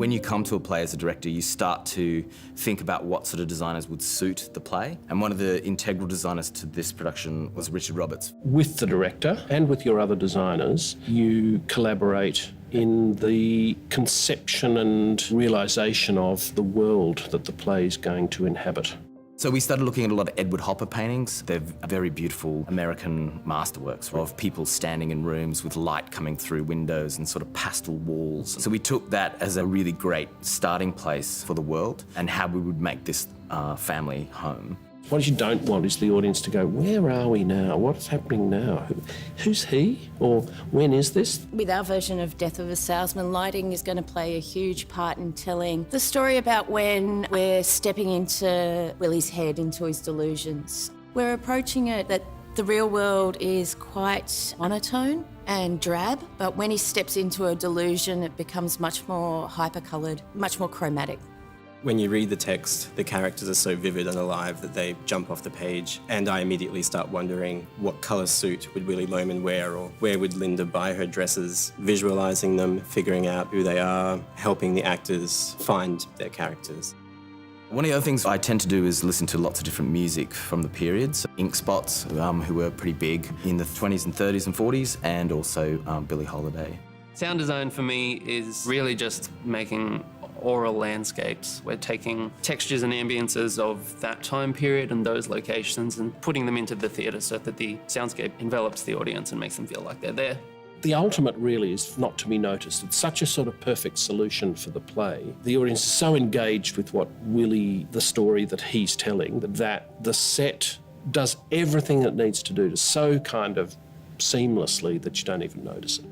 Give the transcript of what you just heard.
When you come to a play as a director, you start to think about what sort of designers would suit the play. And one of the integral designers to this production was Richard Roberts. With the director and with your other designers, you collaborate in the conception and realisation of the world that the play is going to inhabit. So we started looking at a lot of Edward Hopper paintings. They're very beautiful American masterworks of people standing in rooms with light coming through windows and sort of pastel walls. So we took that as a really great starting place for the world and how we would make this family home. What you don't want is the audience to go, where are we now? What's happening now? Who's he? Or when is this? With our version of Death of a Salesman, lighting is going to play a huge part in telling the story about when we're stepping into Willy's head, into his delusions. We're approaching it that the real world is quite monotone and drab, but when he steps into a delusion, it becomes much more hyper-coloured, much more chromatic. When you read the text, the characters are so vivid and alive that they jump off the page, and I immediately start wondering what colour suit would Willy Loman wear, or where would Linda buy her dresses, visualising them, figuring out who they are, helping the actors find their characters. One of the other things I tend to do is listen to lots of different music from the periods. Ink Spots, who were pretty big in the 20s and 30s and 40s, and also Billie Holiday. Sound design for me is really just making aural landscapes. We're taking textures and ambiences of that time period and those locations and putting them into the theatre so that the soundscape envelops the audience and makes them feel like they're there. The ultimate really is not to be noticed. It's such a sort of perfect solution for the play. The audience is so engaged with what Willy, the story that he's telling, that the set does everything it needs to do to so kind of seamlessly that you don't even notice it.